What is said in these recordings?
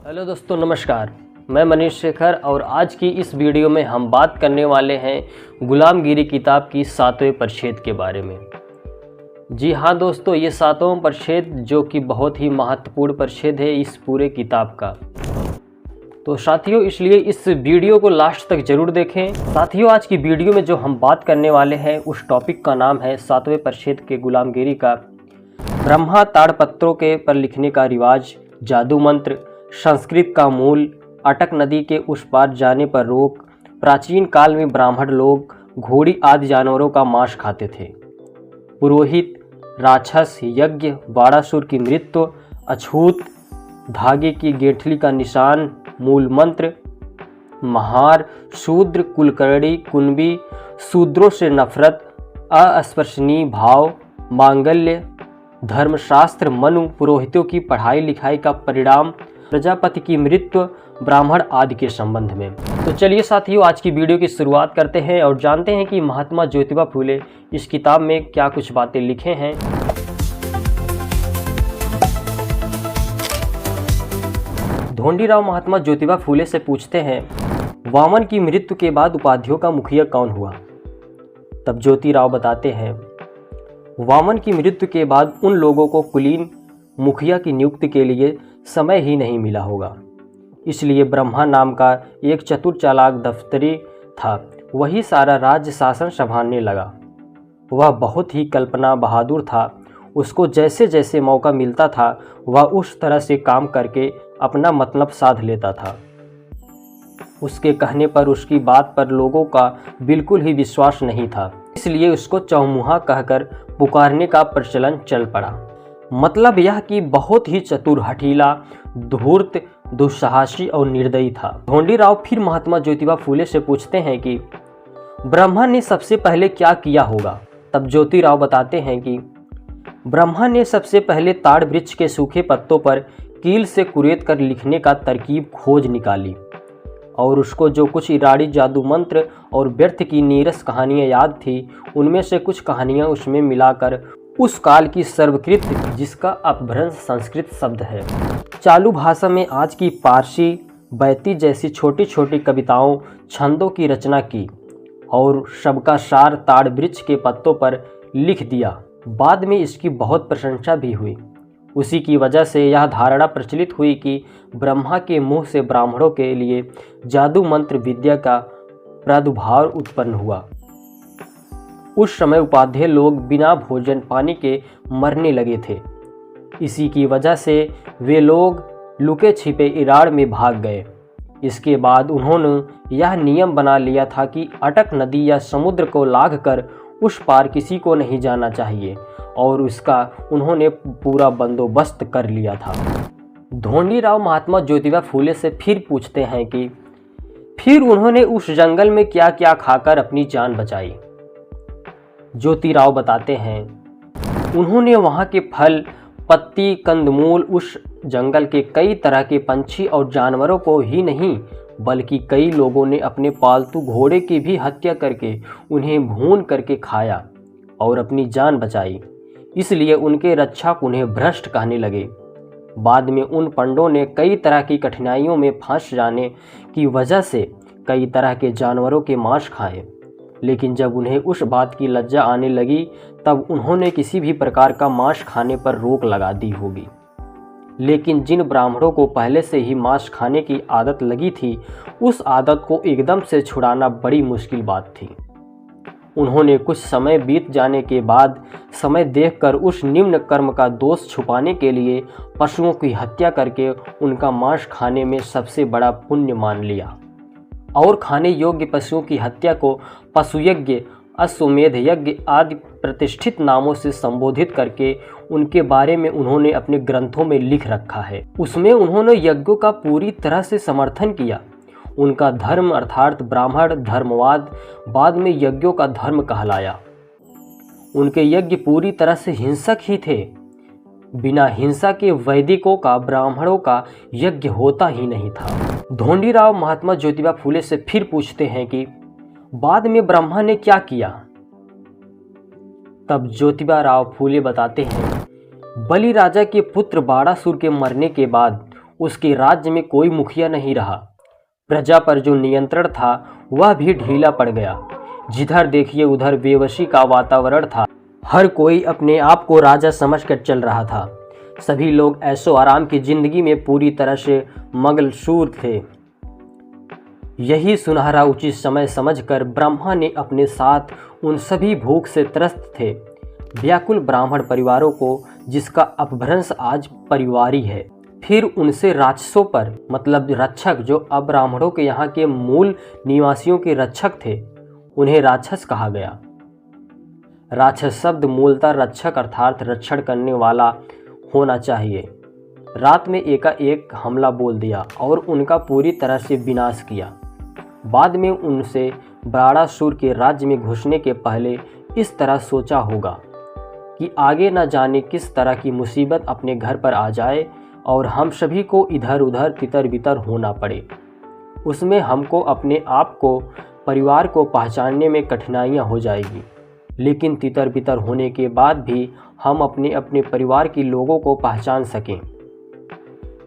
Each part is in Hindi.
हेलो दोस्तों, नमस्कार। मैं मनीष शेखर और आज की इस वीडियो में हम बात करने वाले हैं गुलामगिरी किताब की 7वें परिच्छेद के बारे में। जी हाँ दोस्तों, ये 7वां परिच्छेद जो कि बहुत ही महत्वपूर्ण परिच्छेद है इस पूरे किताब का। तो साथियों, इसलिए इस वीडियो को लास्ट तक जरूर देखें। साथियों, आज की वीडियो में जो हम बात करने वाले हैं उस टॉपिक का नाम है 7वें परिच्छेद के गुलामगिरी का ब्रह्मा ताड़पत्रों के पर लिखने का रिवाज, जादू मंत्र, संस्कृत का मूल, अटक नदी के उस पार जाने पर रोक, प्राचीन काल में ब्राह्मण लोग घोड़ी आदि जानवरों का मांस खाते थे, पुरोहित, राक्षस, यज्ञ, बाड़ासुर की मृत्यु, अछूत, धागे की गेठली का निशान, मूल मंत्र, महार, शूद्र, कुलकर्णी, कुंभी, शूद्रों से नफरत, अस्पृशनीय भाव, मांगल्य, धर्मशास्त्र, मनु, पुरोहितों की पढ़ाई लिखाई का परिणाम, प्रजापति की मृत्यु, ब्राह्मण आदि के संबंध में। तो चलिए साथियों, आज की वीडियो की शुरुआत करते हैं और जानते हैं कि महात्मा ज्योतिबा फूले इस किताब में क्या कुछ बातें लिखे हैं। ढोंडीराव महात्मा ज्योतिबा फूले से पूछते हैं, वामन की मृत्यु के बाद उपाधियों का मुखिया कौन हुआ? तब ज्योतिराव बताते हैं, वामन की मृत्यु के बाद उन लोगों को कुलीन मुखिया की नियुक्ति के लिए समय ही नहीं मिला होगा, इसलिए ब्रह्मा नाम का एक चतुर चालाक दफ्तरी था, वही सारा राज्य शासन संभालने लगा। वह बहुत ही कल्पना बहादुर था, उसको जैसे जैसे मौका मिलता था वह उस तरह से काम करके अपना मतलब साध लेता था। उसके कहने पर, उसकी बात पर लोगों का बिल्कुल ही विश्वास नहीं था, इसलिए उसको चौमुहा कहकर पुकारने का प्रचलन चल पड़ा। मतलब यह कि बहुत ही चतुर, हठीला, धूर्त, दुस्साहसी और निर्दयी था। ढोंडीराव फिर महात्मा ज्योतिबा फूले से पूछते हैं कि ब्रह्मा ने सबसे पहले क्या किया होगा? तब ज्योतिराव बताते हैं कि ब्रह्मा ने सबसे पहले ताड़ वृक्ष के सूखे पत्तों पर कील से कुरेद कर लिखने का तरकीब खोज निकाली और उसको जो कुछ इराड़ी जादू मंत्र और व्यर्थ की नीरस कहानियाँ याद थी, उनमें से कुछ कहानियाँ उसमें मिलाकर उस काल की सर्वकृत, जिसका अपभ्रंश संस्कृत शब्द है, चालू भाषा में आज की पारसी, बैती जैसी छोटी छोटी कविताओं, छंदों की रचना की और सबका सार ताड़ वृक्ष के पत्तों पर लिख दिया। बाद में इसकी बहुत प्रशंसा भी हुई। उसी की वजह से यह धारणा प्रचलित हुई कि ब्रह्मा के मुंह से ब्राह्मणों के लिए जादू मंत्र विद्या का प्रादुर्भाव उत्पन्न हुआ। उस समय उपाध्याय लोग बिना भोजन पानी के मरने लगे थे। इसी की वजह से वे लोग लुके छिपे इराड़ में भाग गए। इसके बाद उन्होंने यह नियम बना लिया था कि अटक नदी या समुद्र को लांघकर उस पार किसी को नहीं जाना चाहिए और उसका उन्होंने पूरा बंदोबस्त कर लिया था। ढोंडीराव महात्मा ज्योतिबा फूले से फिर पूछते हैं कि फिर उन्होंने उस जंगल में क्या क्या खाकर अपनी जान बचाई? ज्योतिराव बताते हैं, उन्होंने वहाँ के फल, पत्ती, कंदमूल, उस जंगल के कई तरह के पंछी और जानवरों को ही नहीं बल्कि कई लोगों ने अपने पालतू घोड़े की भी हत्या करके उन्हें भून करके खाया और अपनी जान बचाई। इसलिए उनके रक्षक उन्हें भ्रष्ट कहने लगे। बाद में उन पंडों ने कई तरह की कठिनाइयों में फंस जाने की वजह से कई तरह के जानवरों के मांस खाए, लेकिन जब उन्हें उस बात की लज्जा आने लगी तब उन्होंने किसी भी प्रकार का मांस खाने पर रोक लगा दी होगी। लेकिन जिन ब्राह्मणों को पहले से ही मांस खाने की आदत लगी थी, उस आदत को एकदम से छुड़ाना बड़ी मुश्किल बात थी। उन्होंने कुछ समय बीत जाने के बाद समय देखकर उस निम्न कर्म का दोष छुपाने के लिए पशुओं की हत्या करके उनका मांस खाने में सबसे बड़ा पुण्य मान लिया और खाने योग्य पशुओं की हत्या को पशुयज्ञ, अश्वमेध यज्ञ आदि प्रतिष्ठित नामों से संबोधित करके उनके बारे में उन्होंने अपने ग्रंथों में लिख रखा है। उसमें उन्होंने यज्ञों का पूरी तरह से समर्थन किया। उनका धर्म अर्थात ब्राह्मण धर्मवाद बाद में यज्ञों का धर्म कहलाया। उनके यज्ञ पूरी तरह से हिंसक ही थे। बिना हिंसा के वैदिकों का ब्राह्मणों का यज्ञ होता ही नहीं था। ढोंडीराव महात्मा ज्योतिबा फूले से फिर पूछते हैं कि बाद में ब्रह्मा ने क्या किया? तब ज्योतिबा राव फूले बताते हैं, बलि राजा के पुत्र बाड़ासुर के मरने के बाद उसके राज्य में कोई मुखिया नहीं रहा। प्रजा पर जो नियंत्रण था वह भी ढीला पड़ गया। जिधर देखिए उधर बेबसी का वातावरण था। हर कोई अपने आप को राजा समझकर चल रहा था। सभी लोग ऐशो आराम की जिंदगी में पूरी तरह से मगलशूर थे। यही सुनहरा उचित समय समझकर ब्रह्मा ने अपने साथ उन सभी भूख से त्रस्त थे व्याकुल ब्राह्मण परिवारों को, जिसका अपभ्रंश आज परिवारी है, फिर उनसे राक्षसों पर, मतलब रक्षक, जो अब ब्राह्मणों के यहाँ के मूल निवासियों के रक्षक थे, उन्हें राक्षस कहा गया। राक्षस शब्द मूलतः रक्षक अर्थात रक्षण करने वाला होना चाहिए। रात में एकाएक हमला बोल दिया और उनका पूरी तरह से विनाश किया। बाद में उनसे बराड़ासुर के राज्य में घुसने के पहले इस तरह सोचा होगा कि आगे न जाने किस तरह की मुसीबत अपने घर पर आ जाए और हम सभी को इधर उधर तितर बितर होना पड़े। उसमें हमको अपने आप को, परिवार को पहचानने में कठिनाइयाँ हो जाएगी, लेकिन तितर बितर होने के बाद भी हम अपने अपने परिवार के लोगों को पहचान सकें।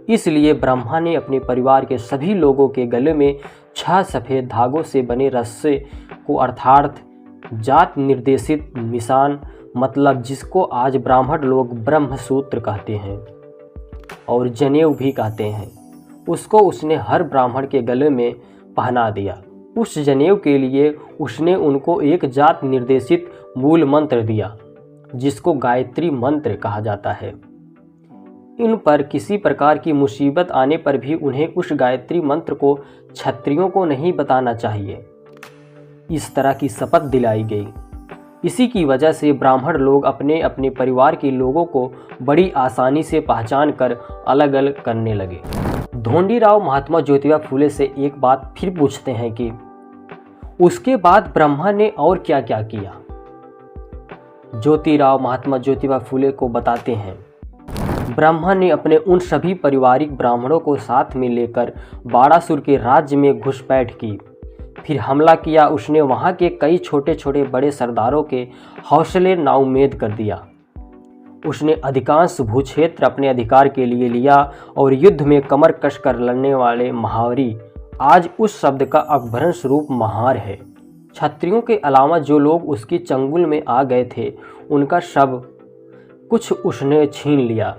इसलिए ब्रह्मा ने अपने परिवार के सभी लोगों के गले में 6 सफ़ेद धागों से बने रस्से को, अर्थात जात निर्देशित निशान, मतलब जिसको आज ब्राह्मण लोग ब्रह्मसूत्र कहते हैं और जनेऊ भी कहते हैं, उसको उसने हर ब्राह्मण के गले में पहना दिया। उस जनेऊ के लिए उसने उनको एक जात निर्देशित मूल मंत्र दिया, जिसको गायत्री मंत्र कहा जाता है। इन पर किसी प्रकार की मुसीबत आने पर भी उन्हें उस गायत्री मंत्र को क्षत्रियों को नहीं बताना चाहिए, इस तरह की शपथ दिलाई गई। इसी की वजह से ब्राह्मण लोग अपने अपने परिवार के लोगों को बड़ी आसानी से पहचान कर अलग अलग करने लगे। ढोंडीराव महात्मा ज्योतिबा फूले से एक बात फिर पूछते हैं कि उसके बाद ब्रह्मा ने और क्या क्या किया। ज्योतिराव महात्मा ज्योतिबा फूले को बताते हैं, ब्रह्मा ने अपने उन सभी पारिवारिक ब्राह्मणों को साथ में लेकर बाड़ासुर के राज्य में घुसपैठ की। फिर हमला किया। उसने वहाँ के कई छोटे छोटे बड़े सरदारों के हौसले नाउम्मीद कर दिया। उसने अधिकांश भूक्षेत्र अपने अधिकार के लिए लिया और युद्ध में कमर कस कर लड़ने वाले महावरी, आज उस शब्द का अपभ्रंश रूप महार है। क्षत्रियों के अलावा जो लोग उसकी चंगुल में आ गए थे, उनका सब कुछ उसने छीन लिया।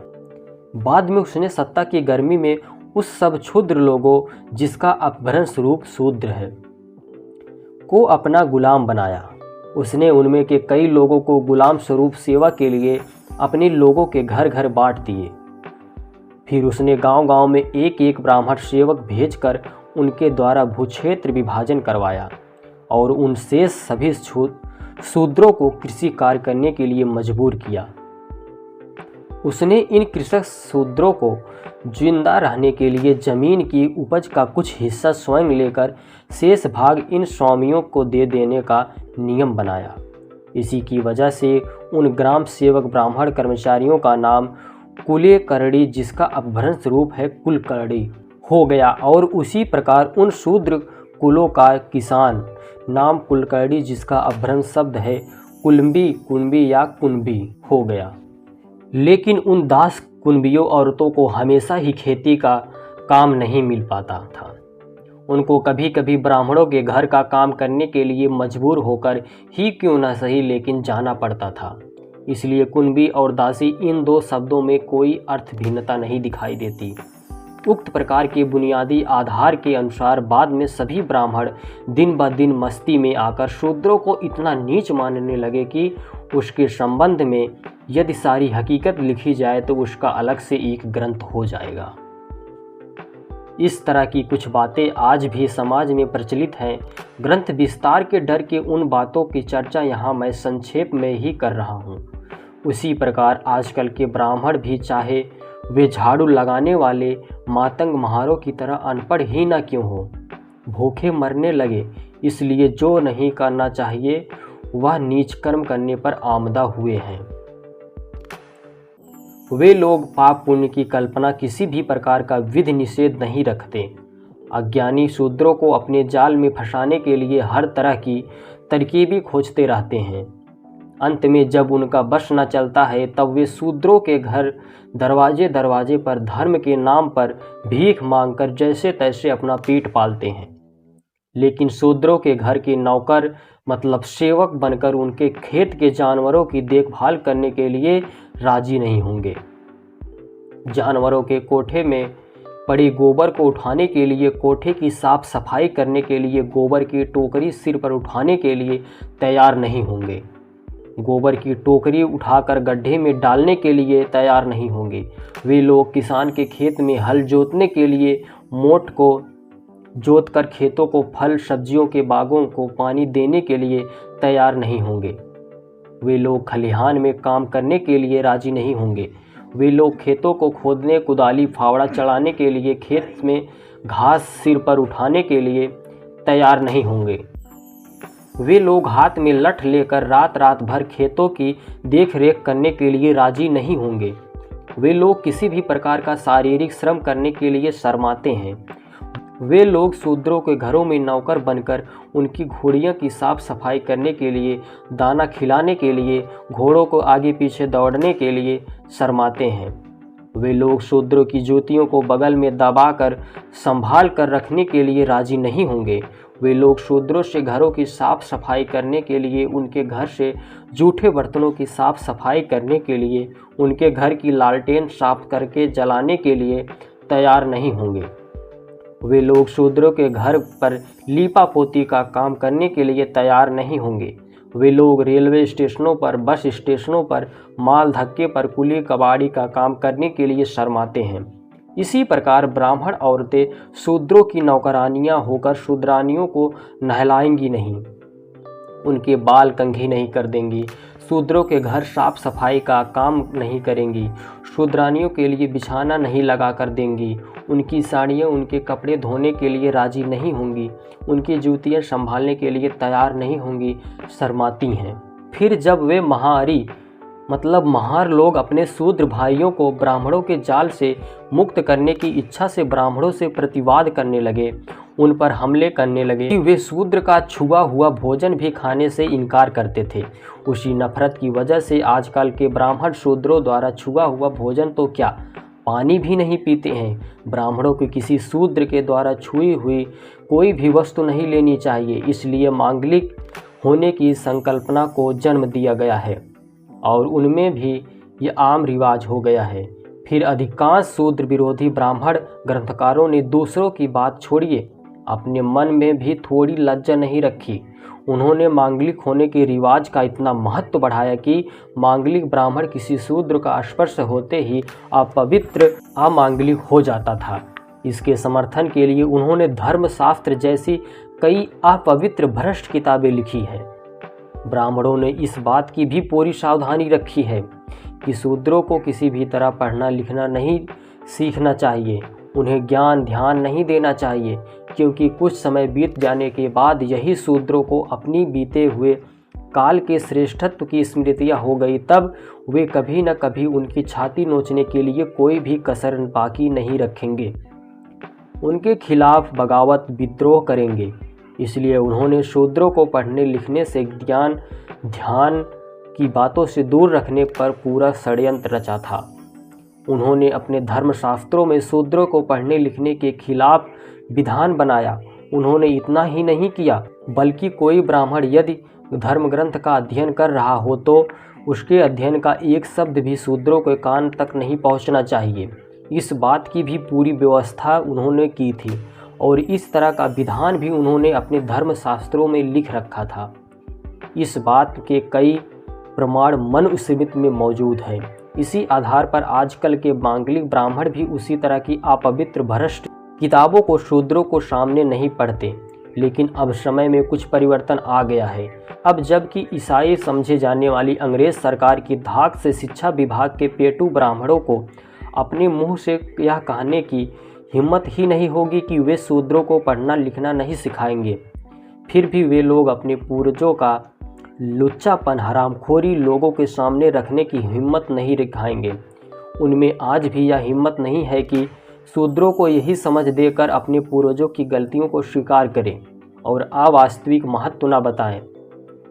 बाद में उसने सत्ता की गर्मी में उस सब क्षुद्र लोगों, जिसका अपभ्रंश रूप शूद्र है, को अपना गुलाम बनाया। उसने उनमें के कई लोगों को गुलाम स्वरूप सेवा के लिए अपने लोगों के घर घर बांट दिए। फिर उसने गांव गांव में एक एक ब्राह्मण सेवक भेजकर उनके द्वारा भूक्षेत्र विभाजन करवाया और उन शेष सभी शूद्रों को कृषि कार्य करने के लिए मजबूर किया। उसने इन कृषक शूद्रों को जिंदा रहने के लिए जमीन की उपज का कुछ हिस्सा स्वयं लेकर शेष भाग इन स्वामियों को दे देने का नियम बनाया। इसी की वजह से उन ग्राम सेवक ब्राह्मण कर्मचारियों का नाम कुले करड़ी, जिसका अपभ्रंश रूप है कुलकर्णी, हो गया और उसी प्रकार उन शूद्र कुलों का किसान नाम कुलकर्णी, जिसका अपभ्रंश शब्द है कुलम्बी, कुंबी या कुंबी, हो गया। लेकिन उन दास कुंबियों औरतों को हमेशा ही खेती का काम नहीं मिल पाता था। उनको कभी कभी ब्राह्मणों के घर का काम करने के लिए मजबूर होकर ही क्यों न सही लेकिन जाना पड़ता था। इसलिए कुंबी और दासी, इन दो शब्दों में कोई अर्थ भिन्नता नहीं दिखाई देती। उक्त प्रकार के बुनियादी आधार के अनुसार बाद में सभी ब्राह्मण दिन ब दिन मस्ती में आकर शूद्रों को इतना नीच मानने लगे कि उसके संबंध में यदि सारी हकीकत लिखी जाए तो उसका अलग से एक ग्रंथ हो जाएगा। इस तरह की कुछ बातें आज भी समाज में प्रचलित हैं। ग्रंथ विस्तार के डर के उन बातों की चर्चा यहाँ मैं संक्षेप में ही कर रहा हूँ। उसी प्रकार आजकल के ब्राह्मण भी, चाहे वे झाड़ू लगाने वाले मातंग महारों की तरह अनपढ़ ही न क्यों हो, भूखे मरने लगे। इसलिए जो नहीं करना चाहिए वह नीच कर्म करने पर आमदा हुए हैं। वे लोग पाप पुण्य की कल्पना किसी भी प्रकार का विधि निषेध नहीं रखते। अज्ञानी शूद्रों को अपने जाल में फंसाने के लिए हर तरह की तरकीबें खोजते रहते हैं। अंत में जब उनका बस न चलता है तब वे शूद्रों के घर दरवाजे दरवाजे पर धर्म के नाम पर भीख मांगकर जैसे तैसे अपना पेट पालते हैं, लेकिन शूद्रों के घर के नौकर मतलब सेवक बनकर उनके खेत के जानवरों की देखभाल करने के लिए राजी नहीं होंगे। जानवरों के कोठे में पड़े गोबर को उठाने के लिए, कोठे की साफ सफाई करने के लिए, गोबर की टोकरी सिर पर उठाने के लिए तैयार नहीं होंगे। गोबर की टोकरी उठाकर गड्ढे में डालने के लिए तैयार नहीं होंगे। वे लोग किसान के खेत में हल जोतने के लिए, मोट को जोतकर खेतों को, फल सब्जियों के बागों को पानी देने के लिए तैयार नहीं होंगे। वे लोग खलिहान में काम करने के लिए राजी नहीं होंगे। वे लोग खेतों को खोदने, कुदाली फावड़ा चलाने के लिए, खेत में घास सिर पर उठाने के लिए तैयार नहीं होंगे। वे लोग हाथ में लठ लेकर रात रात भर खेतों की देख रेख करने के लिए राजी नहीं होंगे। वे लोग किसी भी प्रकार का शारीरिक श्रम करने के लिए शर्माते हैं। वे लोग शूद्रों के घरों में नौकर बनकर उनकी घोड़ियों की साफ सफाई करने के लिए, दाना खिलाने के लिए, घोड़ों को आगे पीछे दौड़ने के लिए शर्माते हैं। वे लोग शूद्रों की जूतियों को बगल में दबाकर संभाल कर रखने के लिए राजी नहीं होंगे। वे लोग शूद्रों से घरों की साफ सफाई करने के लिए, उनके घर से जूठे बर्तनों की साफ सफाई करने के लिए, उनके घर की लालटेन साफ करके जलाने के लिए तैयार नहीं होंगे। वे लोग शूद्रों के घर पर लीपा पोती का काम करने के लिए तैयार नहीं होंगे। वे लोग रेलवे स्टेशनों पर, बस स्टेशनों पर, माल धक्के पर कुली कबाड़ी का काम करने के लिए शर्माते हैं। इसी प्रकार ब्राह्मण औरतें शूद्रों की नौकरानियां होकर शूद्रानियों को नहलाएंगी नहीं, उनके बाल कंघी नहीं कर देंगी, शूद्रों के घर साफ सफाई का काम नहीं करेंगी, शूद्रानियों के लिए बिछाना नहीं लगा कर देंगी, उनकी साड़ियाँ, उनके कपड़े धोने के लिए राजी नहीं होंगी, उनकी जूतियाँ संभालने के लिए तैयार नहीं होंगी, शर्माती हैं। फिर जब वे महारी मतलब महार लोग अपने शूद्र भाइयों को ब्राह्मणों के जाल से मुक्त करने की इच्छा से ब्राह्मणों से प्रतिवाद करने लगे, उन पर हमले करने लगे कि वे शूद्र का छुआ हुआ भोजन भी खाने से इनकार करते थे। उसी नफरत की वजह से आजकल के ब्राह्मण शूद्रों द्वारा छुआ हुआ भोजन तो क्या, पानी भी नहीं पीते हैं। ब्राह्मणों को किसी शूद्र के द्वारा छुई हुई कोई भी वस्तु नहीं लेनी चाहिए, इसलिए मांगलिक होने की संकल्पना को जन्म दिया गया है और उनमें भी ये आम रिवाज हो गया है। फिर अधिकांश शूद्र विरोधी ब्राह्मण ग्रंथकारों ने दूसरों की बात छोड़िए, अपने मन में भी थोड़ी लज्जा नहीं रखी। उन्होंने मांगलिक होने के रिवाज का इतना महत्व बढ़ाया कि मांगलिक ब्राह्मण किसी शूद्र का स्पर्श होते ही अपवित्र, अमांगलिक हो जाता था। इसके समर्थन के लिए उन्होंने धर्मशास्त्र जैसी कई अपवित्र भ्रष्ट किताबें लिखी हैं। ब्राह्मणों ने इस बात की भी पूरी सावधानी रखी है कि शूद्रों को किसी भी तरह पढ़ना लिखना नहीं सीखना चाहिए, उन्हें ज्ञान ध्यान नहीं देना चाहिए, क्योंकि कुछ समय बीत जाने के बाद यही शूद्रों को अपनी बीते हुए काल के श्रेष्ठत्व की स्मृतियाँ हो गई, तब वे कभी न कभी उनकी छाती नोचने के लिए कोई भी कसर बाकी नहीं रखेंगे, उनके खिलाफ बगावत विद्रोह करेंगे। इसलिए उन्होंने शूद्रों को पढ़ने लिखने से, ज्ञान ध्यान की बातों से दूर रखने पर पूरा षड्यंत्र रचा था। उन्होंने अपने धर्मशास्त्रों में शूद्रों को पढ़ने लिखने के खिलाफ विधान बनाया। उन्होंने इतना ही नहीं किया, बल्कि कोई ब्राह्मण यदि धर्म ग्रंथ का अध्ययन कर रहा हो तो उसके अध्ययन का एक शब्द भी शूद्रों के कान तक नहीं पहुंचना चाहिए। इस बात की भी पूरी व्यवस्था उन्होंने की थी और इस तरह का विधान भी उन्होंने अपने धर्मशास्त्रों में लिख रखा था। इस बात के कई प्रमाण मनुस्मृति में मौजूद हैं। इसी आधार पर आजकल के मांगलिक ब्राह्मण भी उसी तरह की अपवित्र भ्रष्ट किताबों को शूद्रों को सामने नहीं पढ़ते। लेकिन अब समय में कुछ परिवर्तन आ गया है। अब जबकि ईसाई समझे जाने वाली अंग्रेज सरकार की धाक से शिक्षा विभाग के पेटू ब्राह्मणों को अपने मुंह से यह कहने की हिम्मत ही नहीं होगी कि वे शूद्रों को पढ़ना लिखना नहीं सिखाएंगे, फिर भी वे लोग अपने पूर्वजों का लुच्चापन, हरामखोरी लोगों के सामने रखने की हिम्मत नहीं दिखाएंगे। उनमें आज भी यह हिम्मत नहीं है कि शूद्रों को यही समझ देकर अपने पूर्वजों की गलतियों को स्वीकार करें और अवास्तविक महत्व न बताएं।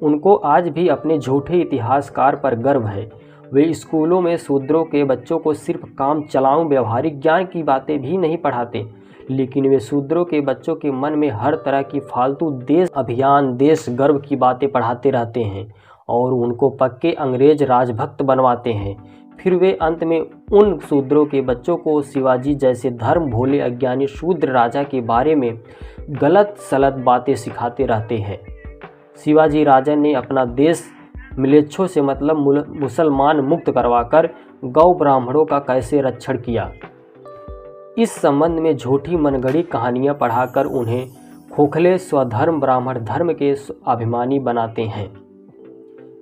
उनको आज भी अपने झूठे इतिहासकार पर गर्व है। वे स्कूलों में शूद्रों के बच्चों को सिर्फ काम चलाऊं व्यवहारिक ज्ञान की बातें भी नहीं पढ़ाते, लेकिन वे शूद्रों के बच्चों के मन में हर तरह की फालतू देश अभियान, देश गर्व की बातें पढ़ाते रहते हैं और उनको पक्के अंग्रेज राजभक्त बनवाते हैं। फिर वे अंत में उन शूद्रों के बच्चों को शिवाजी जैसे धर्म भोले अज्ञानी शूद्र राजा के बारे में गलत सलत बातें सिखाते रहते हैं। शिवाजी राजा ने अपना देश म्लेच्छों से मतलब मुसलमान मुक्त करवाकर गौ ब्राह्मणों का कैसे रक्षण किया, इस संबंध में झूठी मनगढ़ी कहानियां पढ़ाकर उन्हें खोखले स्वधर्म ब्राह्मण धर्म के अभिमानी बनाते हैं।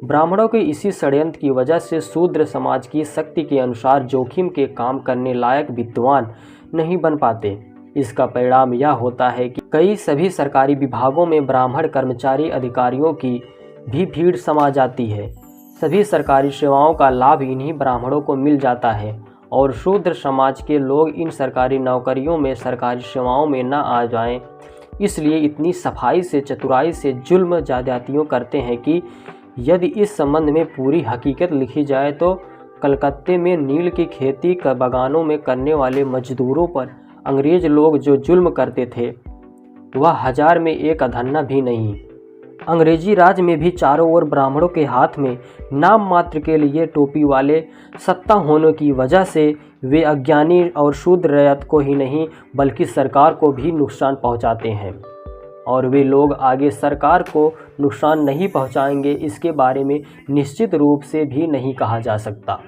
ब्राह्मणों के इसी षड्यंत्र की वजह से शूद्र समाज की शक्ति के अनुसार जोखिम के काम करने लायक विद्वान नहीं बन पाते। इसका परिणाम यह होता है कि सभी सरकारी विभागों में ब्राह्मण कर्मचारी अधिकारियों की भी भीड़ समा जाती है। सभी सरकारी सेवाओं का लाभ इन्हीं ब्राह्मणों को मिल जाता है और शूद्र समाज के लोग इन सरकारी नौकरियों में, सरकारी सेवाओं में न आ जाएं। इसलिए इतनी सफाई से, चतुराई से जुल्म ज्यादतियों करते हैं कि यदि इस संबंध में पूरी हकीकत लिखी जाए तो कलकत्ते में नील की खेती का बागानों में करने वाले मजदूरों पर अंग्रेज लोग जो जुल्म करते थे वह 1000 में एक अधन्ना भी नहीं। अंग्रेजी राज में भी चारों ओर ब्राह्मणों के हाथ में नाम मात्र के लिए टोपी वाले सत्ता होने की वजह से वे अज्ञानी और शूद्र रैयत को ही नहीं बल्कि सरकार को भी नुकसान पहुंचाते हैं और वे लोग आगे सरकार को नुकसान नहीं पहुंचाएंगे इसके बारे में निश्चित रूप से भी नहीं कहा जा सकता।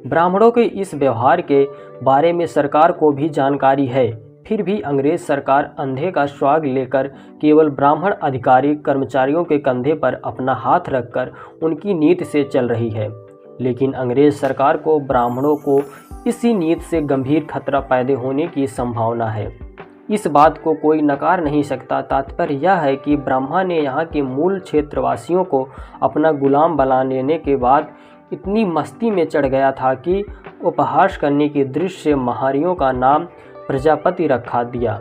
ब्राह्मणों के इस व्यवहार के बारे में सरकार को भी जानकारी है, फिर भी अंग्रेज सरकार अंधे का स्वाग लेकर केवल ब्राह्मण अधिकारी कर्मचारियों के कंधे पर अपना हाथ रखकर उनकी नीति से चल रही है। लेकिन अंग्रेज सरकार को ब्राह्मणों को इसी नीति से गंभीर खतरा पैदा होने की संभावना है। इस बात को कोई नकार नहीं सकता। तात्पर्य यह है कि ब्रह्मा ने यहाँ के मूल क्षेत्रवासियों को अपना गुलाम बना लेने के बाद इतनी मस्ती में चढ़ गया था कि उपहास करने की दृष्टि से महारियों का नाम प्रजापति रखा दिया।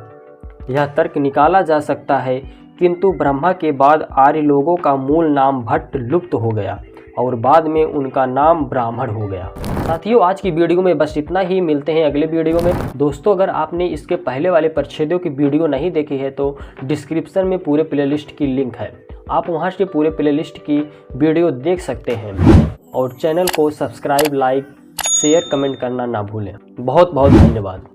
यह तर्क निकाला जा सकता है, किंतु ब्रह्मा के बाद आर्य लोगों का मूल नाम भट्ट लुप्त हो गया और बाद में उनका नाम ब्राह्मण हो गया। साथियों, आज की वीडियो में बस इतना ही। मिलते हैं अगले वीडियो में। दोस्तों, अगर आपने इसके पहले वाले परिच्छेदों की वीडियो नहीं देखी है तो डिस्क्रिप्शन में पूरे प्लेलिस्ट की लिंक है, आप वहां से पूरे प्लेलिस्ट की वीडियो देख सकते हैं और चैनल को सब्सक्राइब, लाइक, शेयर, कमेंट करना ना भूलें। बहुत बहुत धन्यवाद।